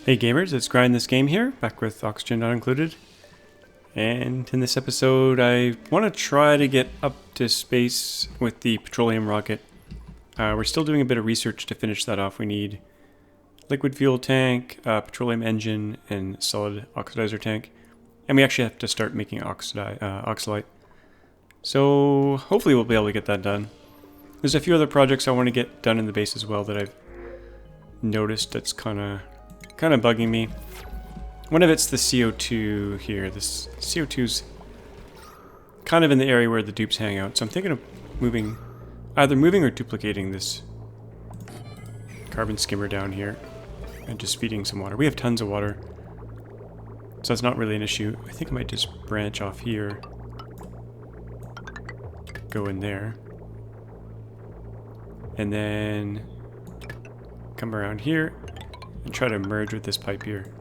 Hey gamers, it's GrindThisGame here, back with Oxygen Not Included. And in this episode, I want to try to get up to space with the Petroleum rocket. We're still doing a bit of research to finish that off. We need liquid fuel tank, petroleum engine, and solid oxidizer tank. And we actually have to start making oxalite. So hopefully we'll be able to get that done. There's a few other projects I want to get done in the base as well that I've noticed that's kind of bugging me. One of it's the CO2 here. This CO2's kind of in the area where the dupes hang out. So I'm thinking of either moving or duplicating this carbon skimmer down here and just feeding some water. We have tons of water, so that's not really an issue. I think I might just branch off here, go in there, and then come around here and try to merge with this pipe here.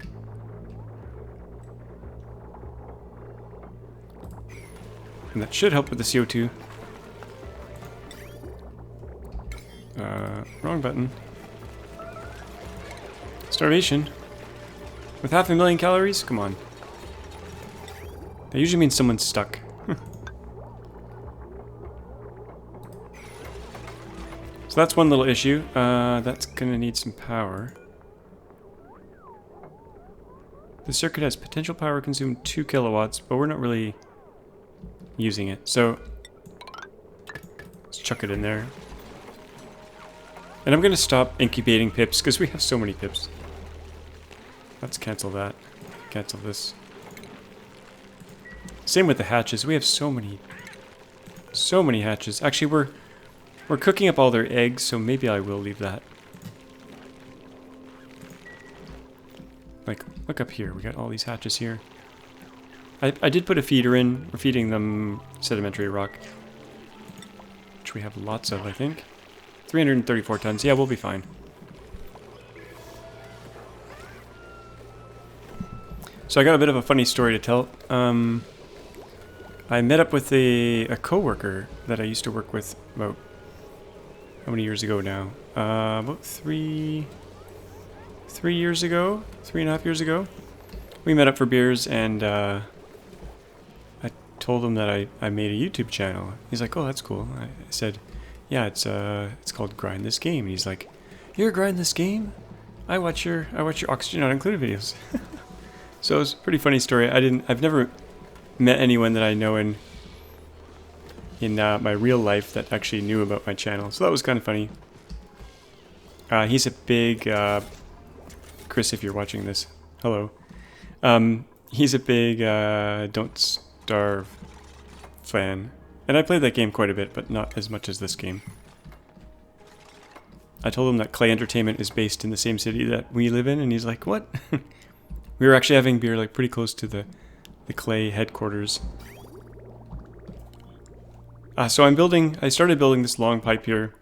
And that should help with the CO2. Wrong button. Starvation. With 500,000 calories? Come on. That usually means someone's stuck. So that's one little issue. That's gonna need some power. The circuit has potential power consumed 2 kilowatts, but we're not really using it. So let's chuck it in there. And I'm gonna stop incubating pips because we have so many pips. Let's cancel that. Cancel this. Same with the hatches. We have so many hatches. Actually, we're cooking up all their eggs, so maybe I will leave that. Like, look up here. We got all these hatches here. I did put a feeder in. We're feeding them sedimentary rock, which we have lots of, I think. 334 tons. Yeah, we'll be fine. So I got a bit of a funny story to tell. I met up with a coworker that I used to work with about, how many years ago now? About 3 years ago, 3.5 years ago. We met up for beers, and I told him that I made a YouTube channel. He's like, "Oh, that's cool." I said, "Yeah, it's called GrindThisGame." And he's like, "You're GrindThisGame? I watch your Oxygen Not Included videos." So it's a pretty funny story. I've never met anyone that I know in my real life that actually knew about my channel. So that was kind of funny. He's a big Chris, if you're watching this, hello. He's a big Don't Starve fan. And I played that game quite a bit, but not as much as this game. I told him that Klei Entertainment is based in the same city that we live in, and he's like, "What?" We were actually having beer like pretty close to the Klei headquarters. So I started building this long pipe here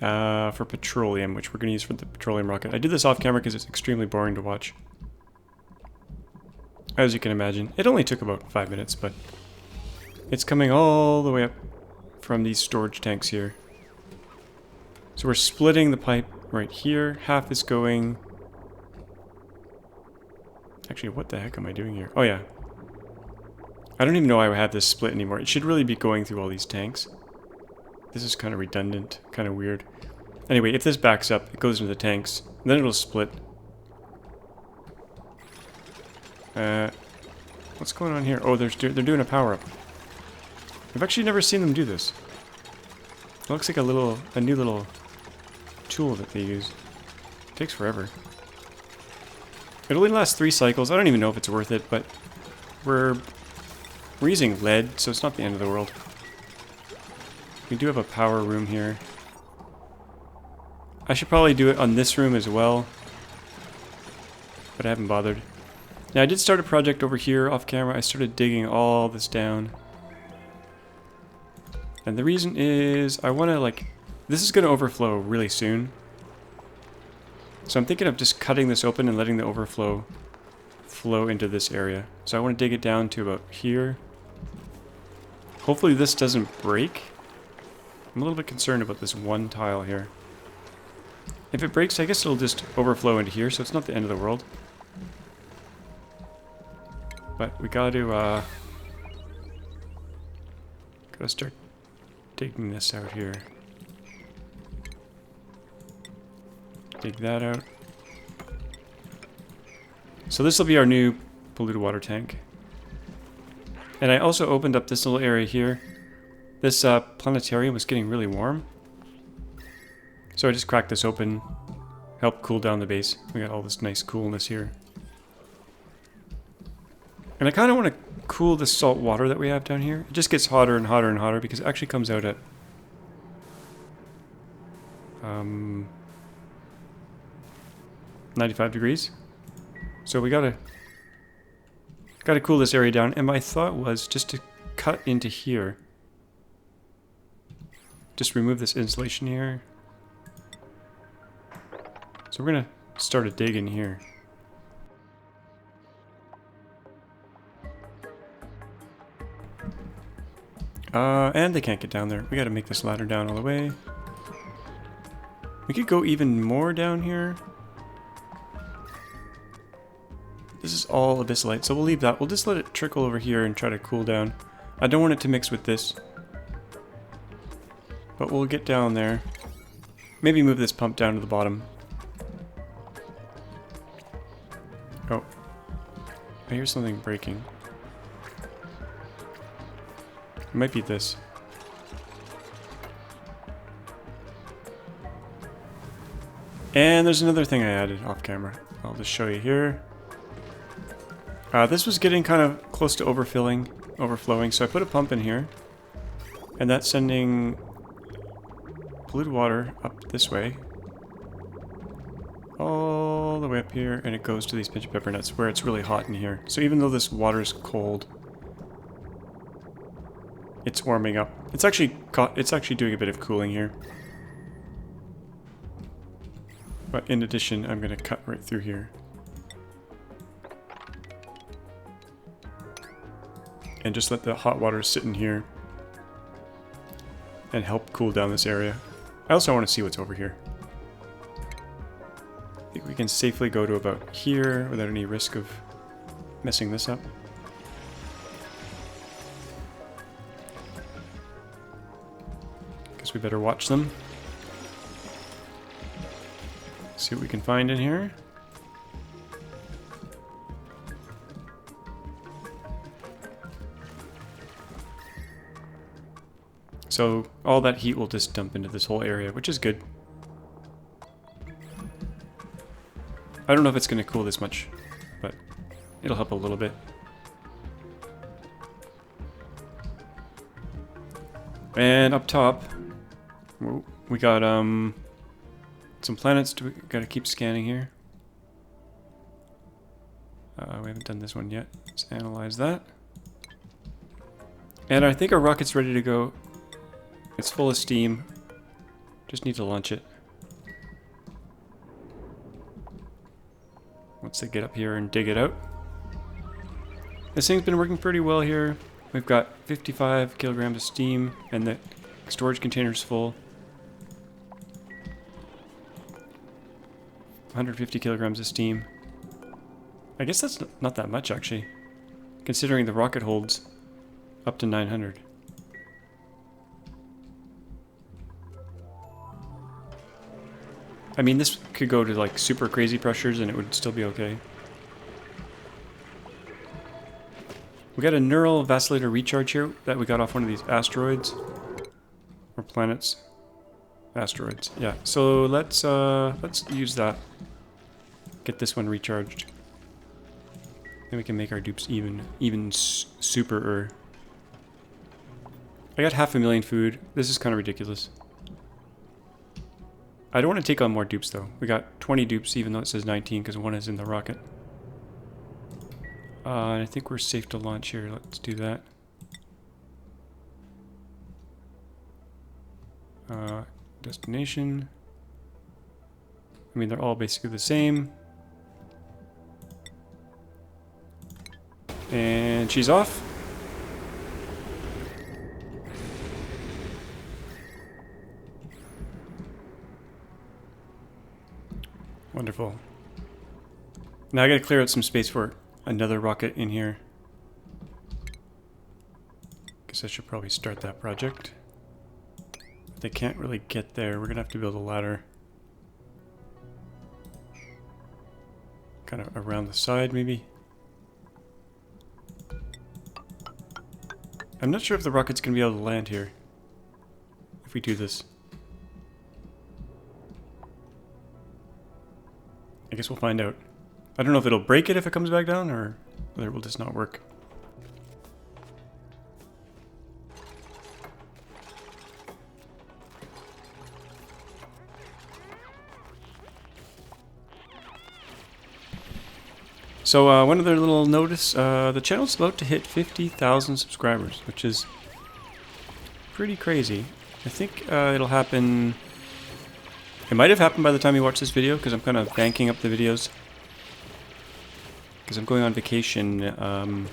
for petroleum, which we're going to use for the petroleum rocket. I did this off camera because it's extremely boring to watch. As you can imagine. It only took about 5 minutes, but it's coming all the way up from these storage tanks here. So we're splitting the pipe right here. Half is going... Actually, what the heck am I doing here? Oh yeah. I don't even know why I have this split anymore. It should really be going through all these tanks. This is kind of redundant, kind of weird. Anyway, if this backs up, it goes into the tanks, and then it'll split. What's going on here? Oh, they're doing a power-up. I've actually never seen them do this. It looks like a new little tool that they use. It takes forever. It only lasts 3 cycles. I don't even know if it's worth it, but we're using lead, so it's not the end of the world. We do have a power room here. I should probably do it on this room as well, but I haven't bothered. Now, I did start a project over here off camera. I started digging all this down. And the reason is I want to, this is going to overflow really soon. So I'm thinking of just cutting this open and letting the overflow flow into this area. So I want to dig it down to about here. Hopefully this doesn't break. I'm a little bit concerned about this one tile here. If it breaks, I guess it'll just overflow into here, so it's not the end of the world. But we gotta start digging this out here. Dig that out. So this will be our new polluted water tank. And I also opened up this little area here. This planetarium was getting really warm. So I just cracked this open, helped cool down the base. We got all this nice coolness here. And I kind of want to cool the salt water that we have down here. It just gets hotter and hotter and hotter because it actually comes out at 95 degrees. So we gotta cool this area down. And my thought was just to cut into here. Just remove this insulation here. So we're gonna start a dig in here. And they can't get down there. We gotta make this ladder down all the way. We could go even more down here. This is all abyssalite, so we'll leave that. We'll just let it trickle over here and try to cool down. I don't want it to mix with this. But we'll get down there. Maybe move this pump down to the bottom. Oh. I hear something breaking. It might be this. And there's another thing I added off camera. I'll just show you here. This was getting kind of close to overflowing, so I put a pump in here. And that's sending polluted water up this way. All the way up here, and it goes to these pinch of pepper nuts where it's really hot in here. So even though this water is cold, it's warming up. It's actually doing a bit of cooling here. But in addition, I'm going to cut right through here. And just let the hot water sit in here and help cool down this area. I also want to see what's over here. I think we can safely go to about here without any risk of messing this up. Guess we better watch them. See what we can find in here. So all that heat will just dump into this whole area, which is good. I don't know if it's going to cool this much, but it'll help a little bit. And up top, we got some planets. We gotta keep scanning here. We haven't done this one yet. Let's analyze that. And I think our rocket's ready to go. It's full of steam. Just need to launch it. Once they get up here and dig it out. This thing's been working pretty well here. We've got 55 kilograms of steam, and the storage container's full. 150 kilograms of steam. I guess that's not that much, actually, considering the rocket holds up to 900. I mean, this could go to like super crazy pressures and it would still be okay. We got a neural vacillator recharge here that we got off one of these asteroids. Or planets. Asteroids, yeah. So let's use that. Get this one recharged. Then we can make our dupes even super-er. I got 500,000 food. This is kind of ridiculous. I don't want to take on more dupes though. We got 20 dupes even though it says 19 because one is in the rocket. And I think we're safe to launch here. Let's do that. Destination. I mean, they're all basically the same. And she's off. Wonderful. Now I gotta clear out some space for another rocket in here. Guess I should probably start that project. If they can't really get there, we're gonna have to build a ladder. Kind of around the side, maybe. I'm not sure if the rocket's gonna be able to land here. If we do this. I guess we'll find out. I don't know if it'll break it if it comes back down, or whether it will just not work. So one other little notice, the channel's about to hit 50,000 subscribers, which is pretty crazy. I think it'll happen... It might have happened by the time you watch this video, because I'm kind of banking up the videos. Because I'm going on vacation in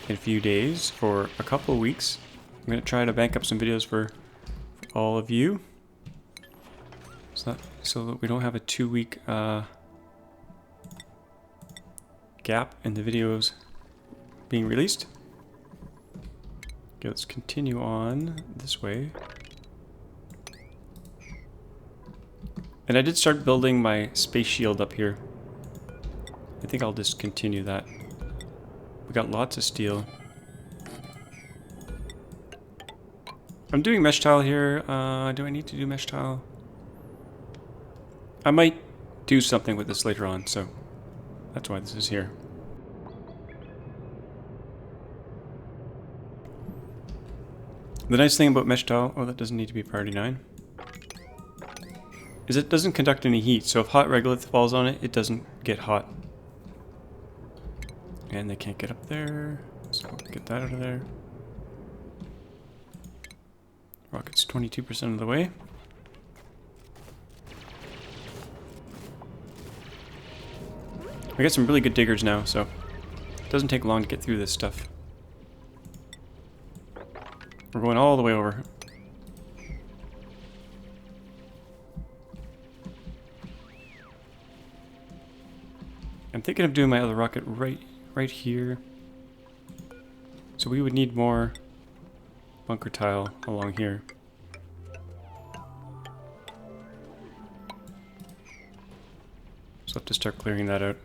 a few days for a couple of weeks. I'm going to try to bank up some videos for all of you. So that we don't have a 2-week gap in the videos being released. Okay, let's continue on this way. And I did start building my space shield up here. I think I'll just continue that. We got lots of steel. I'm doing mesh tile here. Do I need to do mesh tile? I might do something with this later on, so that's why this is here. The nice thing about mesh tile, oh, that doesn't need to be priority 9, is it doesn't conduct any heat, so if hot regolith falls on it, it doesn't get hot. And they can't get up there, so get that out of there. Rocket's 22% of the way. We got some really good diggers now, so it doesn't take long to get through this stuff. We're going all the way over. I'm thinking of doing my other rocket right here. So we would need more bunker tile along here. So I'll have to start clearing that out.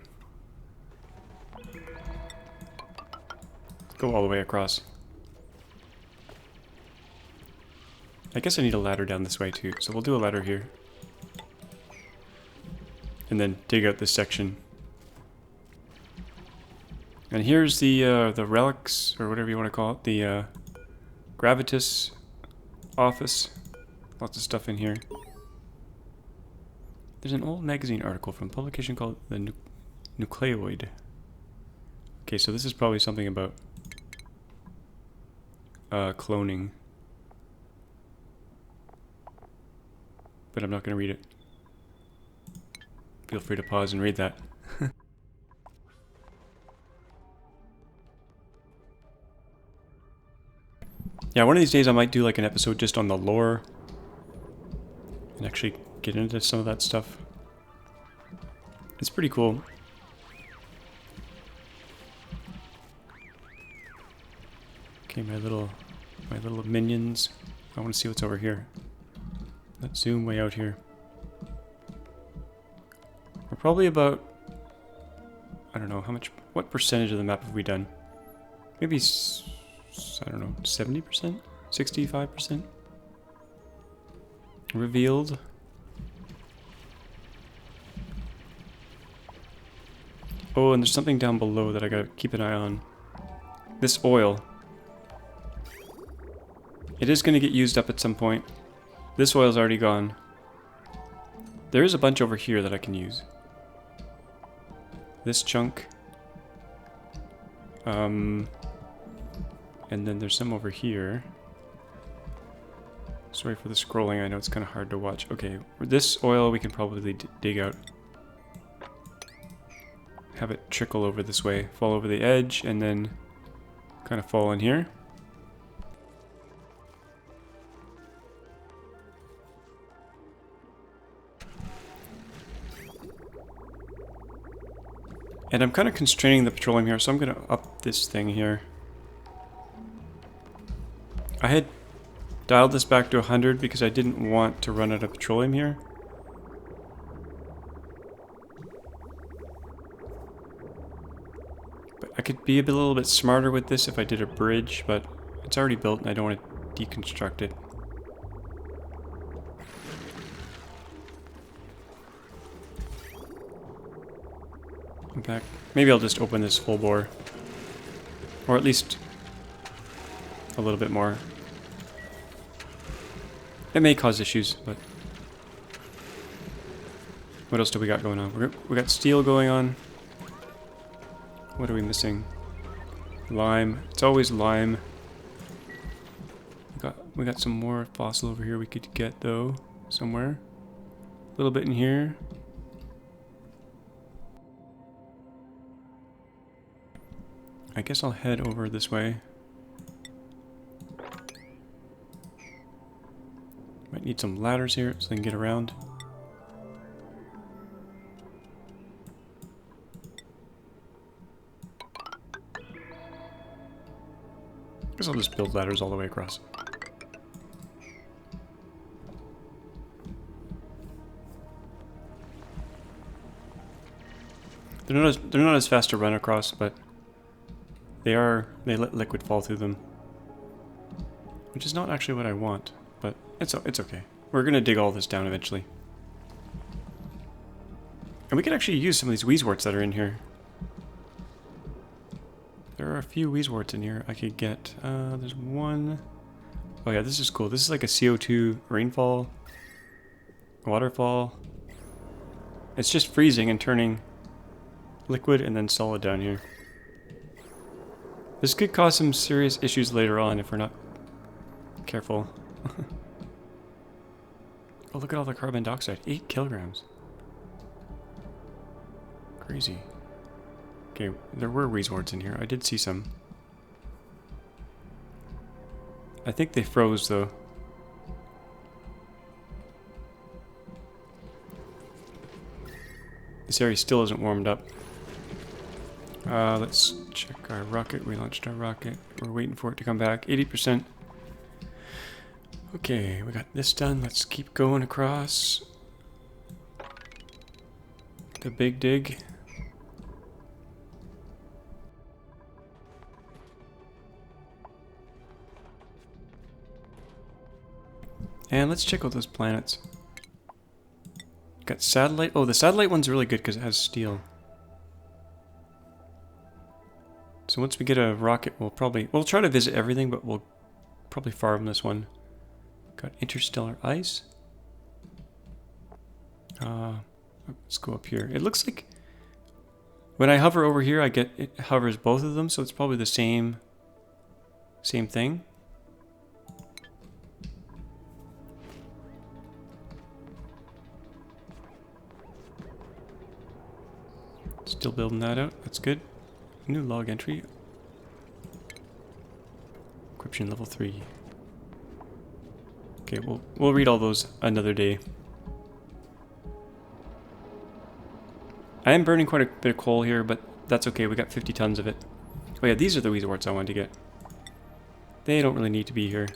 Go all the way across. I guess I need a ladder down this way too, so we'll do a ladder here. And then dig out this section. And here's the relics, or whatever you want to call it, the Gravitas office. Lots of stuff in here. There's an old magazine article from a publication called The Nucleoid. Okay, so this is probably something about cloning. But I'm not going to read it. Feel free to pause and read that. Yeah, one of these days I might do like an episode just on the lore and actually get into some of that stuff. It's pretty cool. Okay, my little minions. I want to see what's over here. Let's zoom way out here. We're probably about, I don't know, what percentage of the map have we done? Maybe, I don't know, 70%? 65%? Revealed. Oh, and there's something down below that I gotta keep an eye on. This oil. It is gonna get used up at some point. This oil's already gone. There is a bunch over here that I can use. This chunk. And then there's some over here. Sorry for the scrolling, I know it's kind of hard to watch. Okay, this oil we can probably dig out. Have it trickle over this way, fall over the edge, and then kind of fall in here. And I'm kind of constraining the petroleum here, so I'm going to up this thing here. I had dialed this back to 100 because I didn't want to run out of petroleum here. But I could be a little bit smarter with this if I did a bridge, but it's already built and I don't want to deconstruct it. In fact, maybe I'll just open this full bore. Or at least a little bit more. It may cause issues, but... What else do we got going on? We got steel going on. What are we missing? Lime. It's always lime. We got some more fossil over here we could get, though. Somewhere. A little bit in here. I guess I'll head over this way. Might need some ladders here so I can get around. Guess I'll just build ladders all the way across. They're not as fast to run across, but they let liquid fall through them. Which is not actually what I want, but it's okay. We're gonna dig all this down eventually. And we could actually use some of these weezeworts that are in here. There are a few weezeworts in here I could get. There's one. Oh yeah, this is cool. This is like a CO2 rainfall, waterfall. It's just freezing and turning liquid and then solid down here. This could cause some serious issues later on if we're not careful. Oh, look at all the carbon dioxide. 8 kilograms. Crazy. Okay, there were weezeworts in here. I did see some. I think they froze, though. This area still isn't warmed up. Let's check our rocket. We launched our rocket. We're waiting for it to come back. 80%. Okay, we got this done. Let's keep going across the big dig. And let's check out those planets. Got satellite. Oh, the satellite one's really good because it has steel. So once we get a rocket, we'll try to visit everything, but we'll probably farm this one. Got interstellar ice. Let's go up here. It looks like when I hover over here, it hovers both of them, so it's probably the same thing. Still building that out. That's good. New log entry. Encryption level 3. Okay, we'll read all those another day. I am burning quite a bit of coal here, but that's okay. We got 50 tons of it. Oh yeah, these are the weezeworts I wanted to get. They don't really need to be here.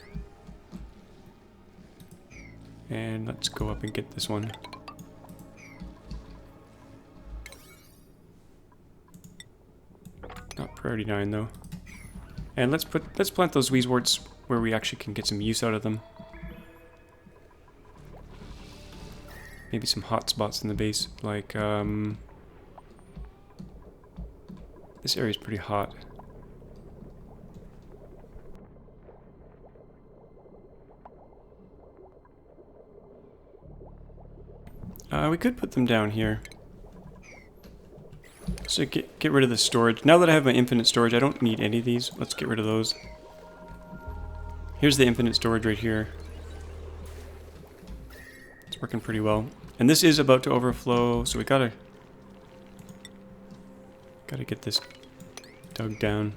And let's go up and get this one. Not priority 9 though. And let's plant those weezeworts where we actually can get some use out of them. Maybe some hot spots in the base, like this area is pretty hot. We could put them down here. So get rid of the storage. Now that I have my infinite storage, I don't need any of these. Let's get rid of those. Here's the infinite storage right here. It's working pretty well. And this is about to overflow, so we gotta get this dug down.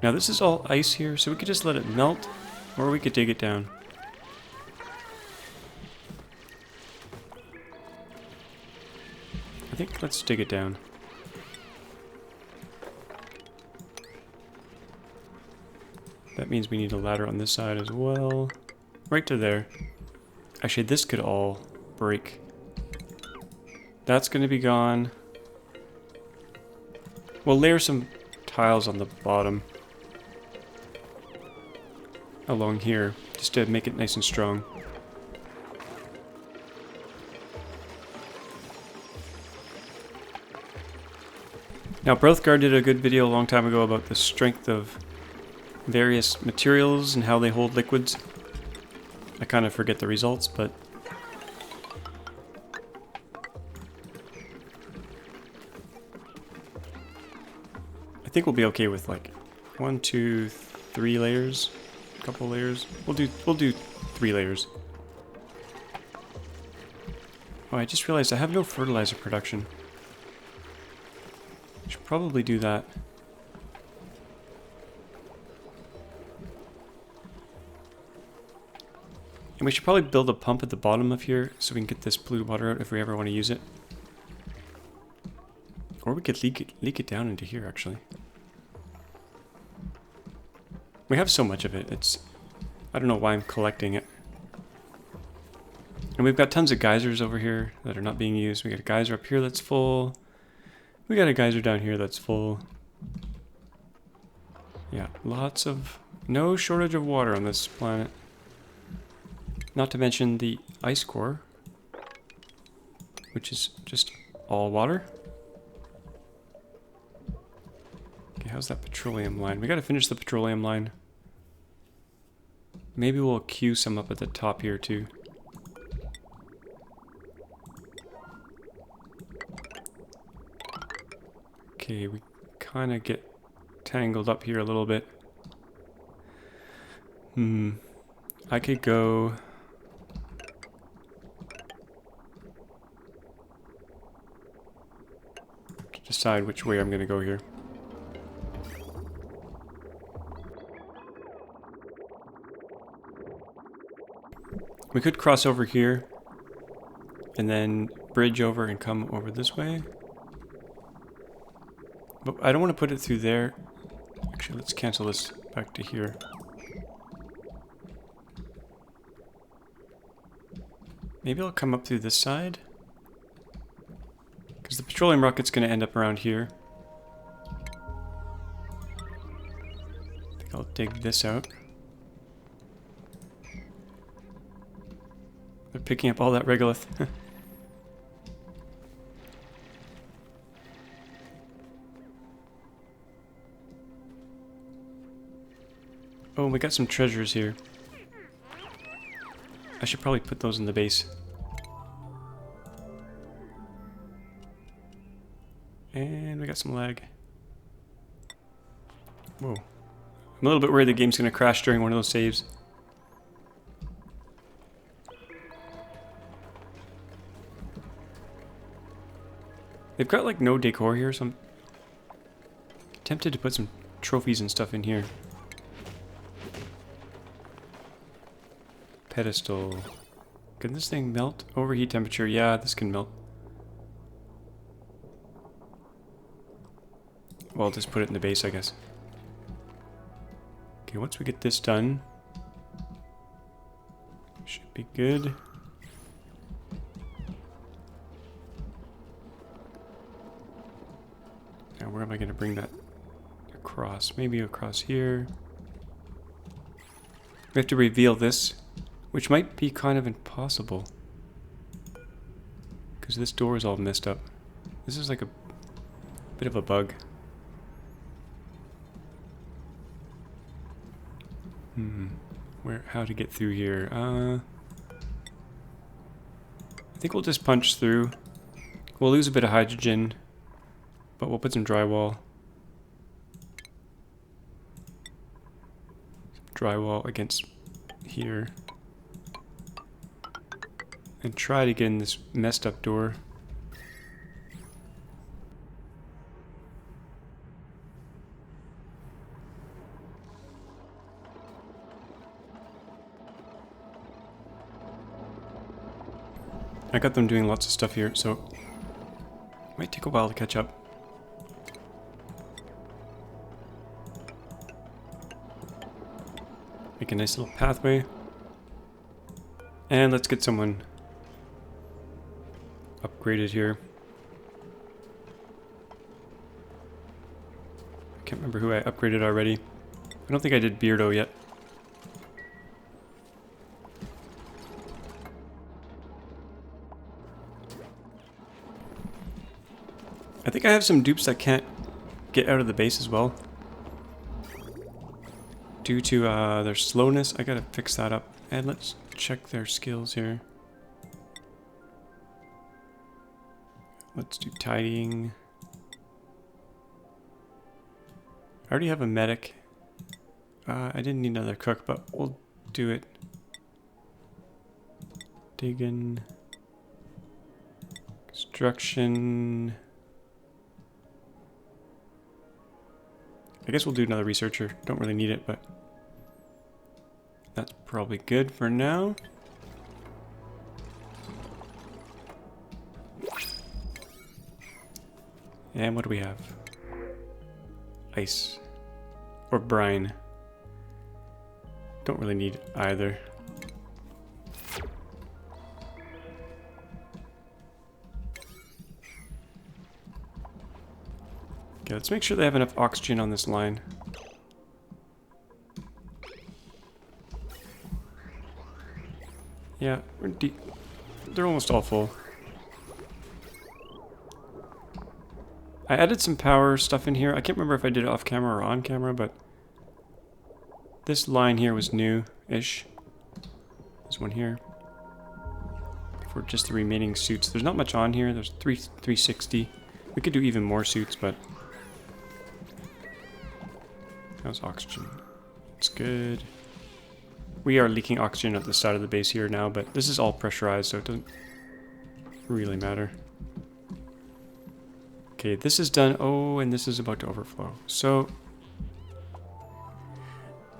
Now this is all ice here, so we could just let it melt, or we could dig it down. I think let's dig it down. That means we need a ladder on this side as well. Right to there. Actually, this could all break. That's going to be gone. We'll layer some tiles on the bottom. Along here, just to make it nice and strong. Now, Brothgar did a good video a long time ago about the strength of various materials and how they hold liquids. I kind of forget the results, but I think we'll be okay with like 1, 2, 3 layers, a couple layers. We'll do 3 layers. Oh, I just realized I have no fertilizer production. Should probably do that. And we should probably build a pump at the bottom of here so we can get this polluted water out if we ever want to use it. Or we could leak it down into here, actually. We have so much of it, I don't know why I'm collecting it. And we've got tons of geysers over here that are not being used. We got a geyser up here that's full. We got a geyser down here that's full. Yeah, no shortage of water on this planet. Not to mention the ice core, which is just all water. Okay, how's that petroleum line? We gotta finish the petroleum line. Maybe we'll queue some up at the top here too. Okay, we kind of get tangled up here a little bit. I could go... decide which way I'm going to go here. We could cross over here and then bridge over and come over this way. But I don't want to put it through there. Actually, let's cancel this back to here. Maybe I'll come up through this side. Because the petroleum rocket's going to end up around here. I think I'll dig this out. They're picking up all that regolith. Oh, we got some treasures here. I should probably put those in the base. And we got some lag. Whoa. I'm a little bit worried the game's going to crash during one of those saves. They've got like no decor here, so I'm tempted to put some trophies and stuff in here. Pedestal. Can this thing melt? Overheat temperature. Yeah, this can melt. Well, I'll just put it in the base, I guess. Okay, once we get this done, should be good. Now, where am I going to bring that across? Maybe across here. We have to reveal this, which might be kind of impossible. Because this door is all messed up. This is like a bit of a bug. How to get through here? I think we'll just punch through. We'll lose a bit of hydrogen, but we'll put some drywall. Drywall against here. And try to get in this messed up door. I got them doing lots of stuff here, so it might take a while to catch up. Make a nice little pathway. And let's get someone upgraded here. I can't remember who I upgraded already. I don't think I did Beardo yet. I think I have some dupes that can't get out of the base as well. Due to their slowness, I gotta fix that up. And let's check their skills here. Let's do tidying. I already have a medic. I didn't need another cook, but we'll do it. Digging. Construction. I guess we'll do another researcher. Don't really need it, but that's probably good for now. And what do we have? Ice. Or brine. Don't really need either. Okay, let's make sure they have enough oxygen on this line. Yeah, they're almost all full. I added some power stuff in here. I can't remember if I did it off camera or on camera, but this line here was new-ish. This one here. For just the remaining suits. There's not much on here. There's 360. We could do even more suits, but how's oxygen? It's good. We are leaking oxygen at the side of the base here now, but this is all pressurized, so it doesn't really matter. Okay, this is done. Oh, and this is about to overflow. So,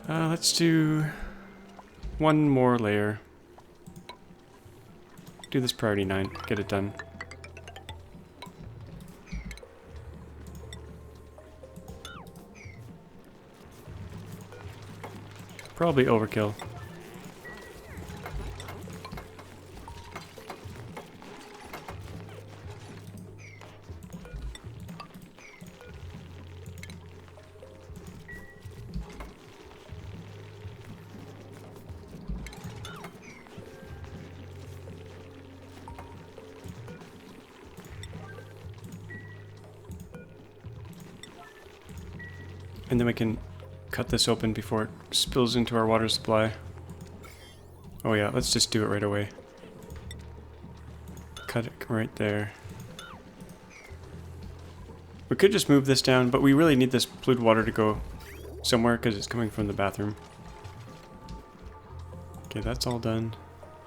let's do one more layer. Do this priority 9. Get it done. Probably overkill. And then we can cut this open before it spills into our water supply. Oh yeah, let's just do it right away. Cut it right there. We could just move this down, but we really need this polluted water to go somewhere because it's coming from the bathroom. Okay, that's all done.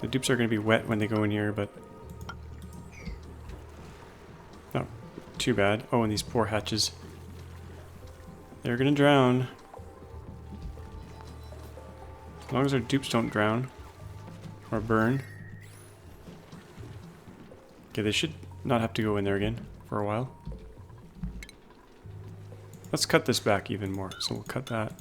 The dupes are going to be wet when they go in here, but not too bad. Oh, and these poor hatches. They're going to drown. As long as our dupes don't drown or burn. Okay, they should not have to go in there again for a while. Let's cut this back even more. So we'll cut that.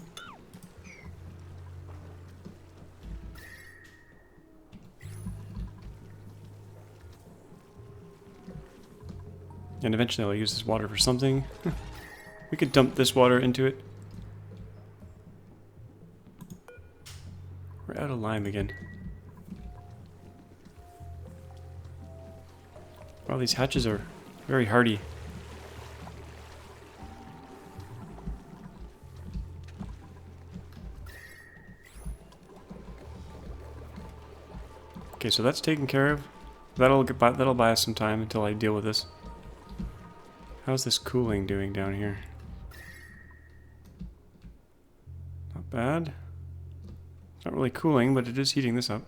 And eventually I'll use this water for something. We could dump this water into it. We're out of lime again. Wow, these hatches are very hardy. Okay, so that's taken care of. That'll buy us some time until I deal with this. How's this cooling doing down here? Not bad. It's not really cooling, but it is heating this up.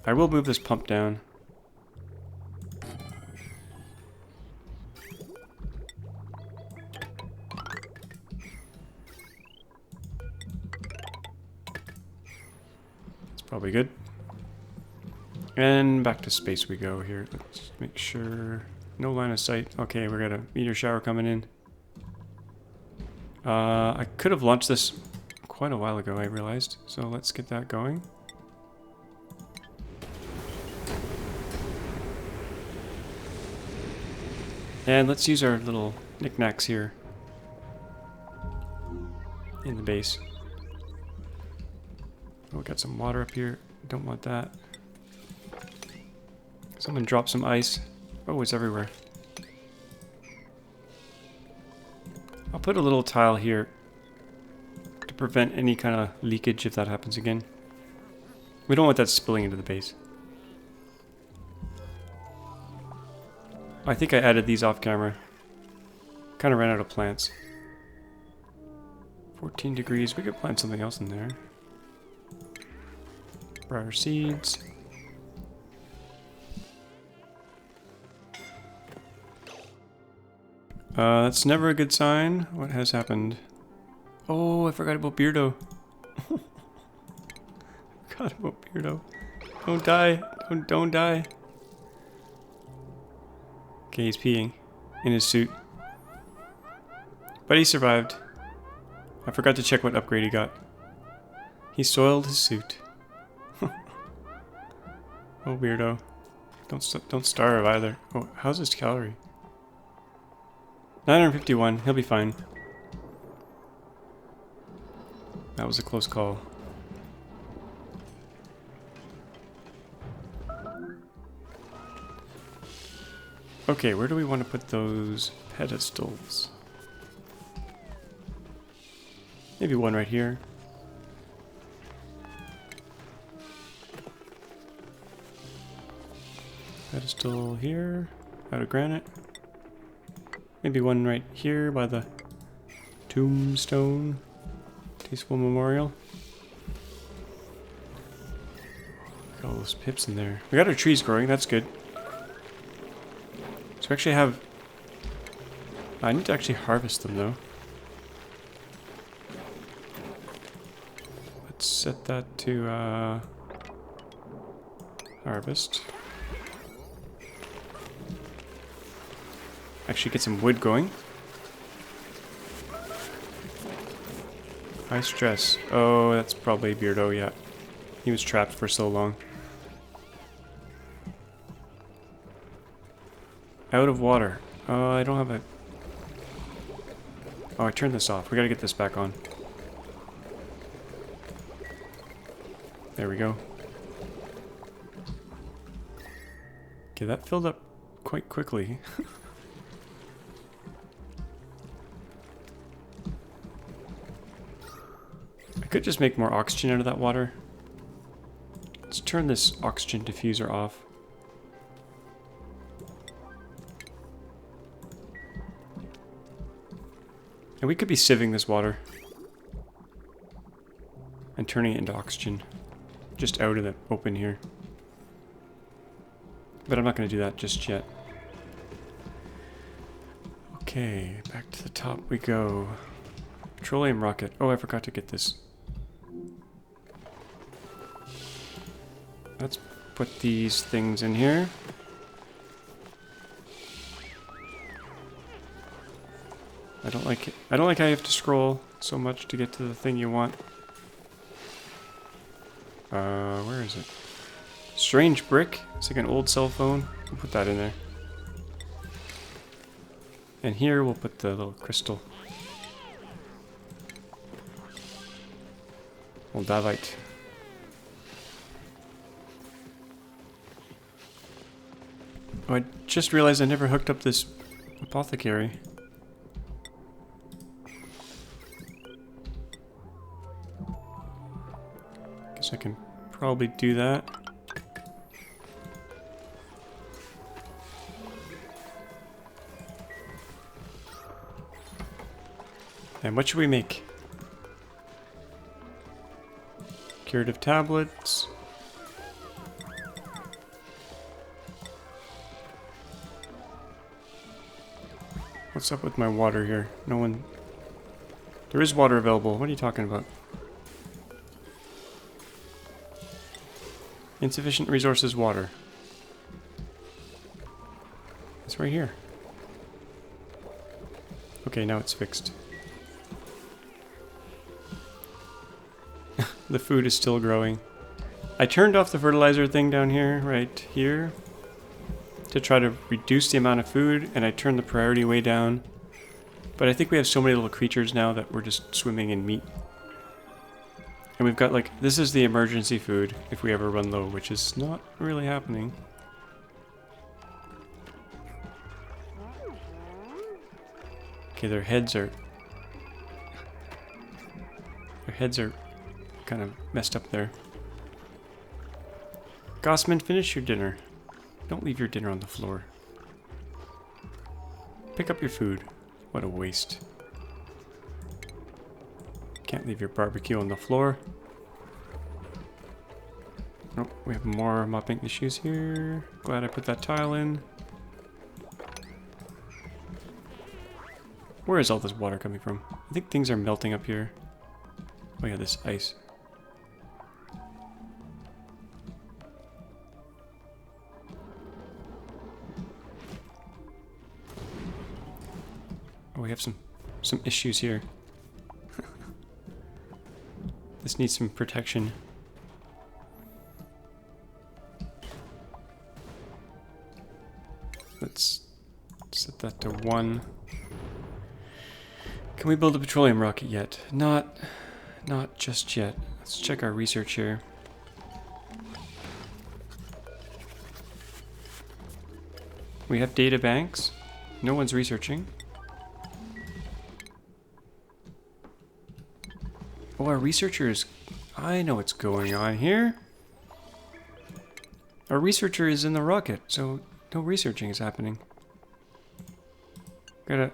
I will move this pump down. Probably good. And back to space we go here. Let's make sure... No line of sight. Okay, we got a meteor shower coming in. I could have launched this quite a while ago, I realized. So let's get that going. And let's use our little knickknacks here in the base. Oh, we got some water up here. Don't want that. Someone dropped some ice. Oh, it's everywhere. I'll put a little tile here to prevent any kind of leakage if that happens again. We don't want that spilling into the base. I think I added these off camera. Kind of ran out of plants. 14 degrees. We could plant something else in there. Briar seeds. That's never a good sign. What has happened? Oh, I forgot about Beardo. Forgot about Beardo. Don't die. Don't die. Okay, he's peeing in his suit. But he survived. I forgot to check what upgrade he got. He soiled his suit. Oh, Beardo. Don't starve either. Oh, how's his calorie? 951. He'll be fine. That was a close call. Okay, where do we want to put those pedestals? Maybe one right here. Pedestal here, out of granite. Maybe one right here by the tombstone. Tasteful memorial. Got all those pips in there. We got our trees growing, that's good. So we actually have... I need to actually harvest them though. Let's set that to harvest. Actually get some wood going. High stress. Oh, that's probably Beardo, yeah. He was trapped for so long. Out of water. Oh, I don't have a... Oh, I turned this off. We gotta get this back on. There we go. Okay, that filled up quite quickly. I could just make more oxygen out of that water. Let's turn this oxygen diffuser off. And we could be sieving this water and turning it into oxygen just out of the open here. But I'm not going to do that just yet. Okay, back to the top we go. Petroleum rocket. Oh, I forgot to get this. Let's put these things in here. I don't like it. I don't like how you have to scroll so much to get to the thing you want. Where is it? Strange brick. It's like an old cell phone. We'll put that in there. And here we'll put the little crystal. Moldavite. Oh, I just realized I never hooked up this apothecary. Guess I can probably do that. And what should we make? Curative tablets. What's up with my water here? No one... There is water available. What are you talking about? Insufficient resources, water. It's right here. Okay, now it's fixed. The food is still growing. I turned off the fertilizer thing down here, right here, to try to reduce the amount of food, and I turned the priority way down. But I think we have so many little creatures now that we're just swimming in meat. And we've got, like, this is the emergency food if we ever run low, which is not really happening. Okay, their heads are kind of messed up there. Gossman, finish your dinner. Don't leave your dinner on the floor. Pick up your food. What a waste. Can't leave your barbecue on the floor. Nope, we have more mopping issues here. Glad I put that tile in. Where is all this water coming from? I think things are melting up here. Oh yeah, this ice. Oh, we have some issues here. This needs some protection. Let's set that to 1. Can we build a petroleum rocket yet? Not just yet. Let's check our research here. We have data banks. No one's researching. Oh, our researchers. I know what's going on here. Our researcher is in the rocket, so no researching is happening. Gotta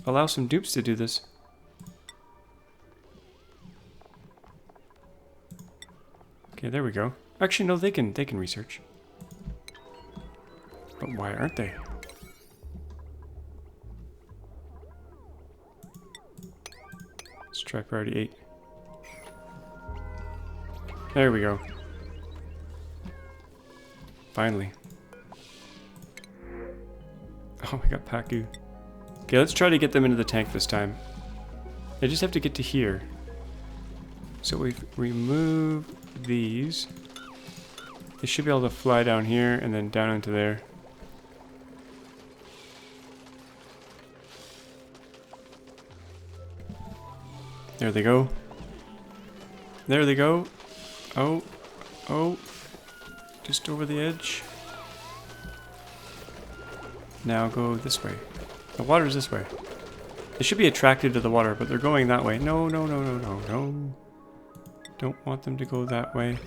allow some dupes to do this. Okay, there we go. Actually, no, they can research. But why aren't they? Let's try priority 8. There we go. Finally. Oh, we got pacu. Okay, let's try to get them into the tank this time. They just have to get to here. So we've removed these. They should be able to fly down here and then down into there. There they go. There they go. Oh. Oh. Just over the edge. Now go this way. The water's this way. They should be attracted to the water, but they're going that way. No, no, no, no, no, no. Don't want them to go that way.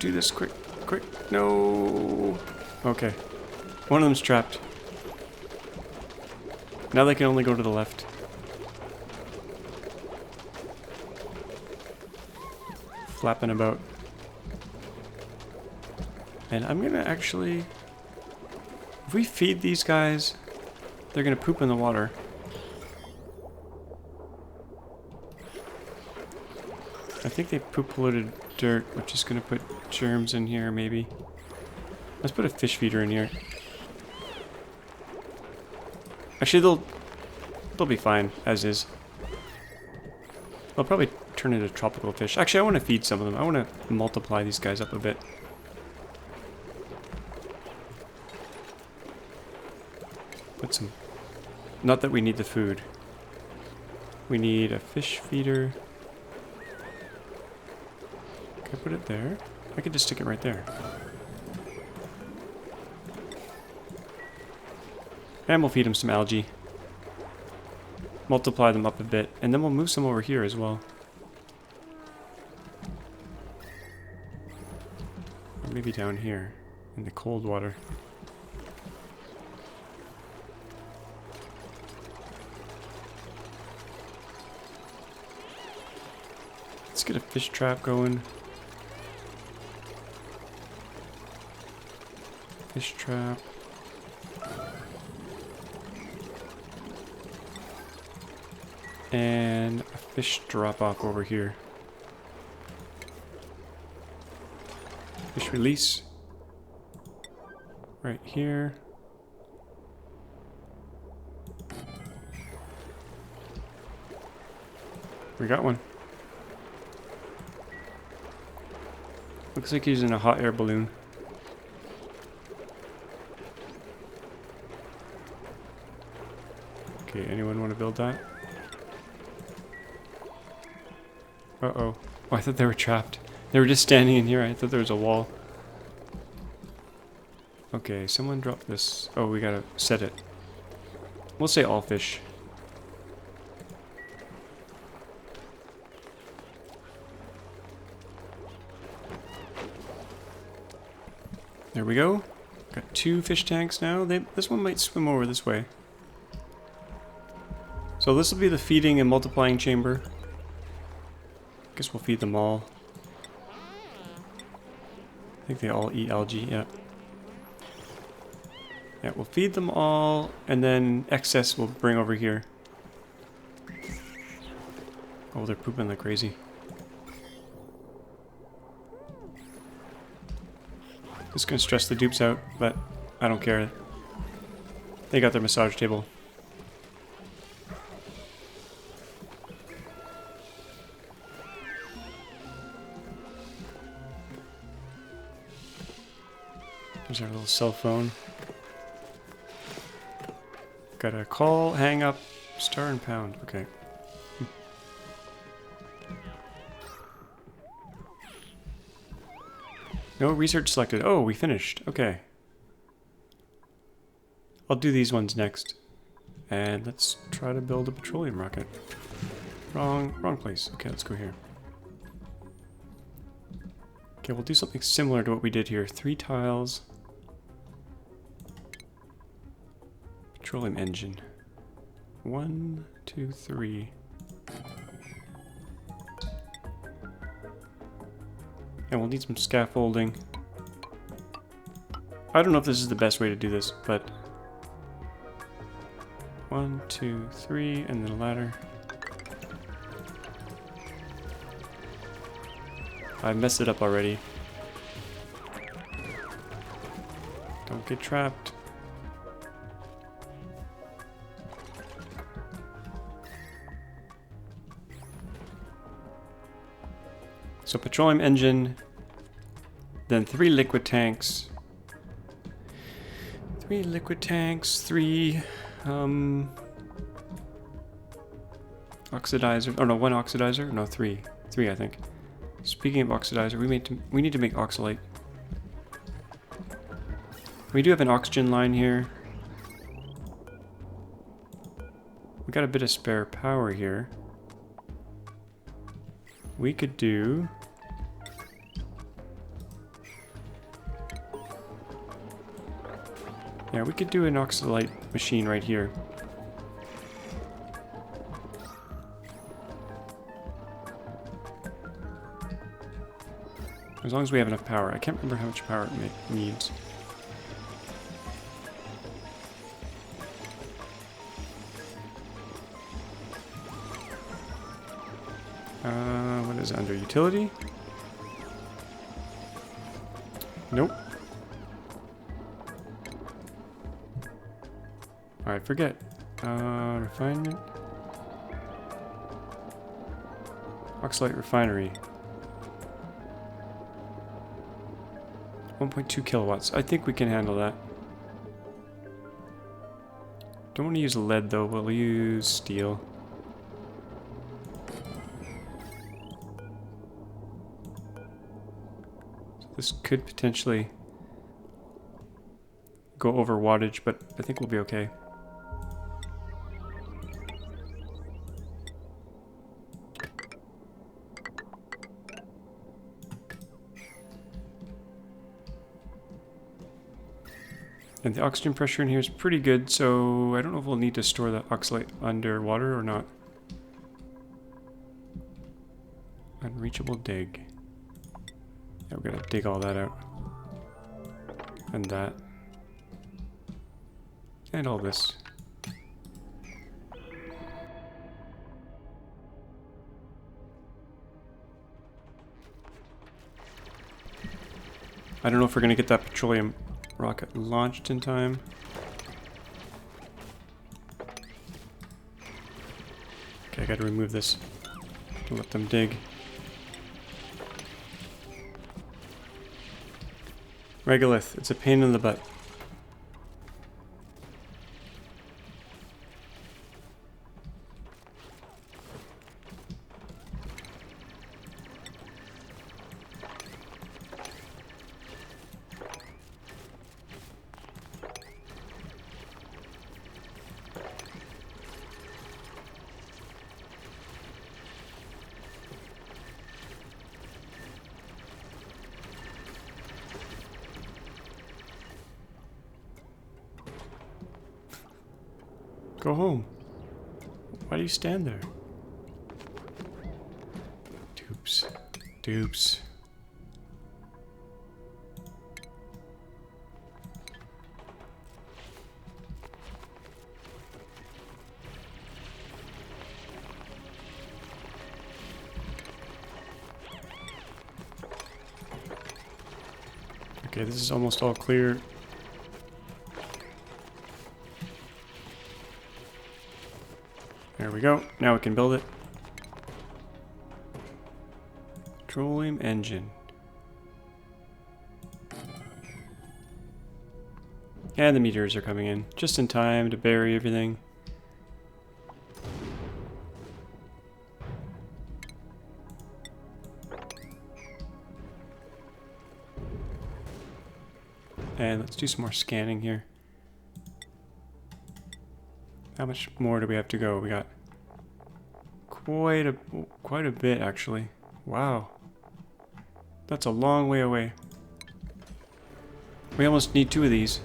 Do this quick. Quick. No. Okay. One of them's trapped. Now they can only go to the left. Flapping about. And I'm gonna actually... If we feed these guys, they're gonna poop in the water. I think they poop polluted dirt, which is gonna put germs in here, maybe. Let's put a fish feeder in here. Actually, they'll be fine, as is. They'll probably turn into tropical fish. Actually, I want to feed some of them. I want to multiply these guys up a bit. Put some... Not that we need the food. We need a fish feeder. Can I put it there? I could just stick it right there. And we'll feed them some algae. Multiply them up a bit. And then we'll move some over here as well. Or maybe down here. In the cold water. Let's get a fish trap going. Fish trap. And a fish drop off over here. Fish release. Right here. We got one. Looks like he's in a hot air balloon. Okay, anyone want to build that? Uh-oh. Oh, I thought they were trapped. They were just standing in here. I thought there was a wall. Okay, someone dropped this. Oh, we gotta set it. We'll say all fish. There we go. Got 2 fish tanks now. This one might swim over this way. So this will be the feeding and multiplying chamber. Guess we'll feed them all. I think they all eat algae, yeah. Yeah, we'll feed them all, and then excess we'll bring over here. Oh, they're pooping like crazy. Just gonna stress the dupes out, but I don't care. They got their massage table. There's our little cell phone. Gotta call, hang up, star and pound. Okay. No research selected. Oh, we finished. Okay. I'll do these ones next. And let's try to build a petroleum rocket. Wrong place. Okay, let's go here. Okay, we'll do something similar to what we did here. 3 tiles. Petroleum engine. 1, 2, 3. And we'll need some scaffolding. I don't know if this is the best way to do this, but 1, 2, 3, and then a ladder. I messed it up already. Don't get trapped. So petroleum engine, then 3 liquid tanks. 3 liquid tanks, 3 oxidizer. Oh no, 1 oxidizer. No, 3. 3, I think. Speaking of oxidizer, we need to make oxalate. We do have an oxygen line here. We got a bit of spare power here. We could do... Yeah, we could do an oxalate machine right here. As long as we have enough power. I can't remember how much power it needs. What is it under utility? Nope. Alright, forget. Refinement. Oxalate refinery. 1.2 kilowatts. I think we can handle that. Don't want to use lead though, we'll use steel. So this could potentially go over wattage, but I think we'll be okay. And the oxygen pressure in here is pretty good, so I don't know if we'll need to store the oxalate underwater or not. Unreachable dig. Yeah, we're gonna dig all that out. And that. And all this. I don't know if we're gonna get that petroleum rocket launched in time. Okay, I gotta remove this to let them dig. Regolith, it's a pain in the butt. Go home. Why do you stand there? Dupes. Dupes. Okay, this is almost all clear. There we go. Now we can build it. Petroleum engine. And the meteors are coming in just in time to bury everything. And let's do some more scanning here. How much more do we have to go? We got quite a bit actually. Wow. That's a long way away. We almost need 2 of these.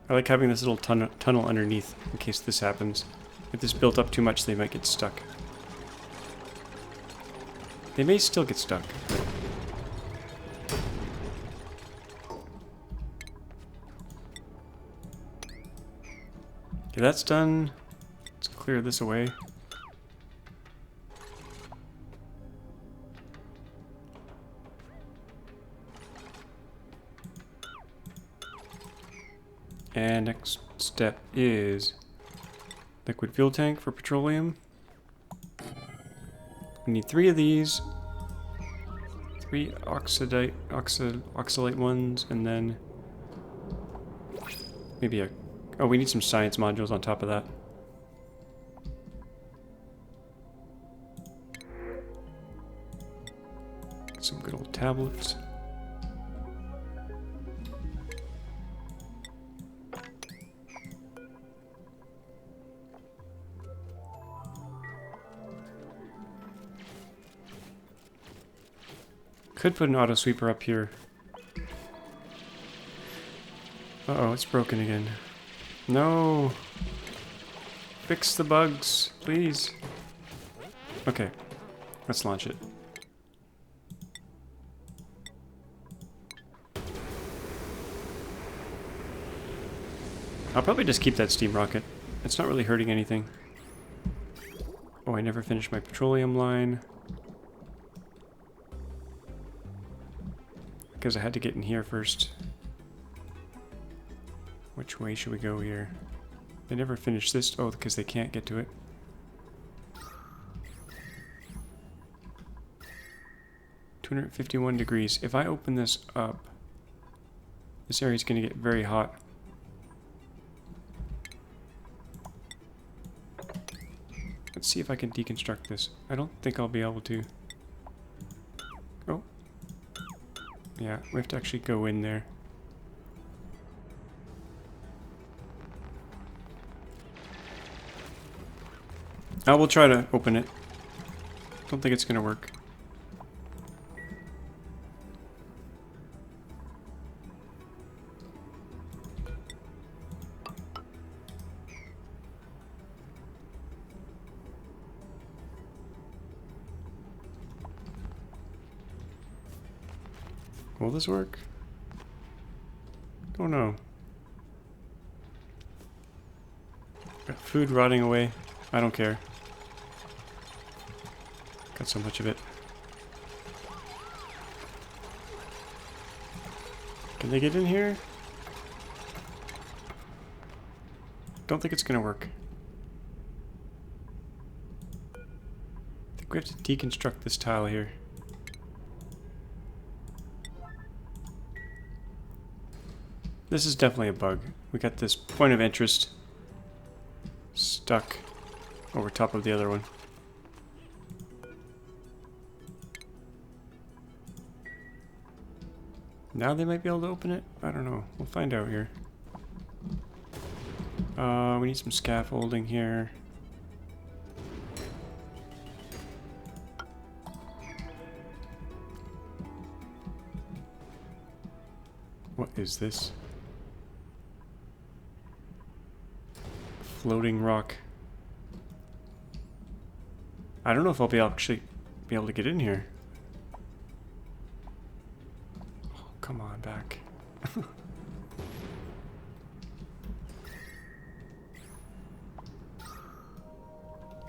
I like having this little tunnel underneath in case this happens. If this built up too much, they might get stuck. They may still get stuck. Okay, that's done. Let's clear this away. And next step is liquid fuel tank for petroleum. We need 3 of these. 3 oxalate ones, and then maybe a... Oh, we need some science modules on top of that. Some good old tablets. Could put an auto sweeper up here. Uh-oh, it's broken again. No! Fix the bugs, please. Okay, let's launch it. I'll probably just keep that steam rocket. It's not really hurting anything. Oh, I never finished my petroleum line. Because I had to get in here first. Which way should we go here? They never finished this. Oh, because they can't get to it. (251 degrees). If I open this up, this area is going to get very hot. Let's see if I can deconstruct this. I don't think I'll be able to. Oh. Yeah, we have to actually go in there. I will try to open it. Don't think it's gonna work. Will this work? Don't know. Got food rotting away. I don't care. Got so much of it. Can they get in here? Don't think it's gonna work. I think we have to deconstruct this tile here. This is definitely a bug. We got this point of interest stuck over top of the other one. Now they might be able to open it? I don't know. We'll find out here. We need some scaffolding here. What is this? Floating rock. I don't know if I'll actually be able to get in here. Oh, come on back.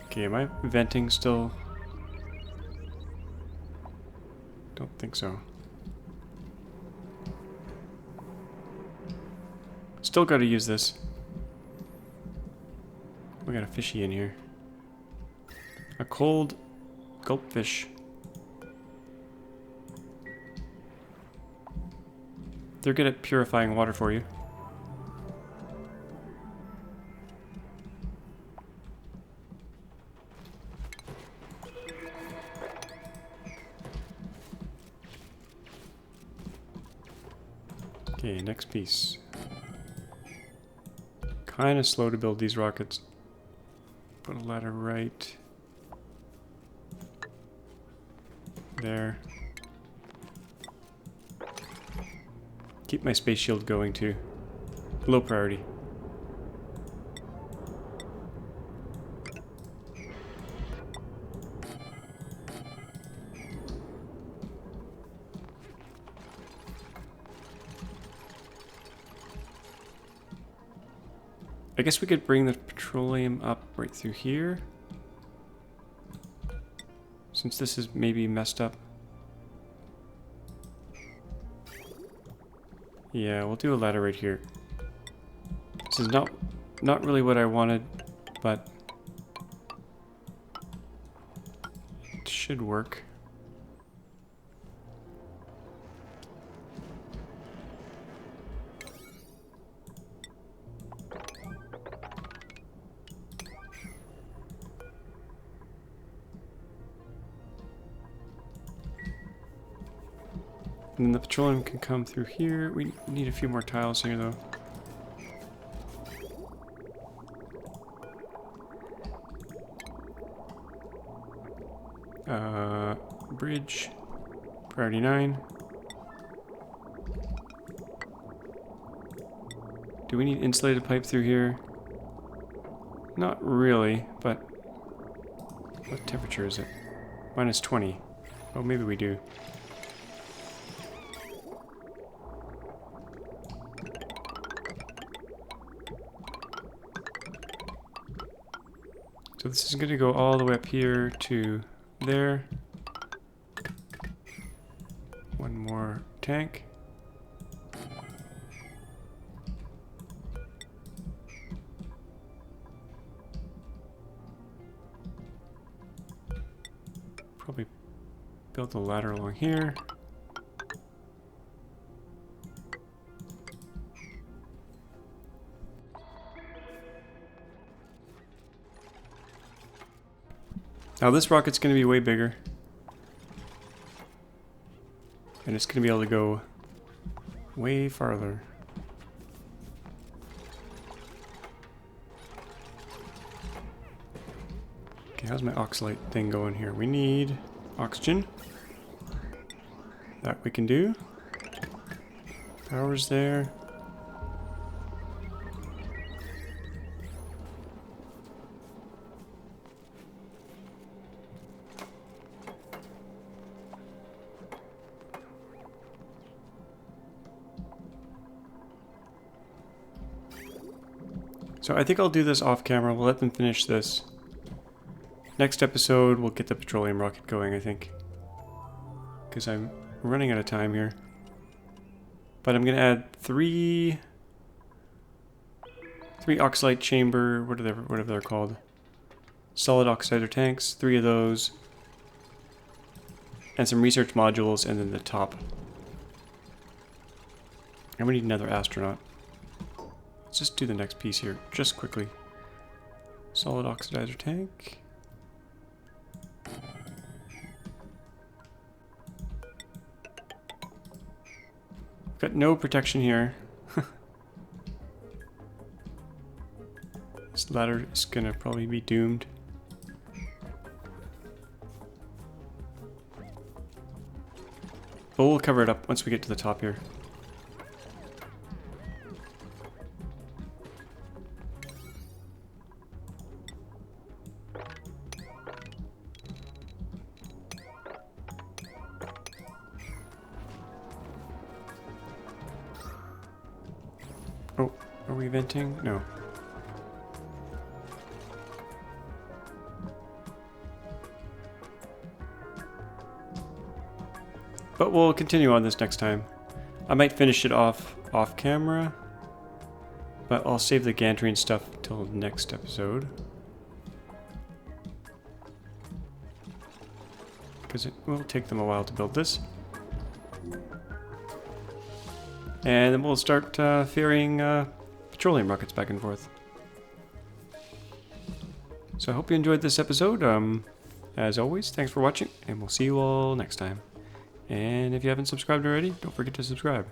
Okay, am I venting still? Don't think so. Still gotta use this. We got a fishy in here. A cold gulpfish. They're good at purifying water for you. Okay, next piece. Kinda slow to build these rockets. Put a ladder right there. Keep my space shield going too. Low priority. I guess we could bring the petroleum up right through here. Since this is maybe messed up. Yeah, we'll do a ladder right here. This is not really what I wanted, but it should work. And then the petroleum can come through here. We need a few more tiles here, though. Bridge. Priority 9. Do we need insulated pipe through here? Not really, but... What temperature is it? Minus 20. Oh, maybe we do. So this is going to go all the way up here to there. One more tank. Probably build a ladder along here. Now this rocket's going to be way bigger. And it's going to be able to go way farther. Okay, how's my oxalate thing going here? We need oxygen. That we can do. Power's there. So I think I'll do this off camera. We'll let them finish this. Next episode, we'll get the petroleum rocket going, I think. Because I'm running out of time here. But I'm going to add three oxalite chamber, whatever they're called. Solid oxidizer tanks, 3 of those. And some research modules, and then the top. And we need another astronaut. Let's just do the next piece here, just quickly. Solid oxidizer tank. Got no protection here. This ladder is gonna probably be doomed. But we'll cover it up once we get to the top here. Oh, are we venting? No. But we'll continue on this next time. I might finish it off camera, but I'll save the gantry and stuff till next episode. Because it will take them a while to build this. And then we'll start ferrying petroleum rockets back and forth. So I hope you enjoyed this episode. As always, thanks for watching, and we'll see you all next time. And if you haven't subscribed already, don't forget to subscribe.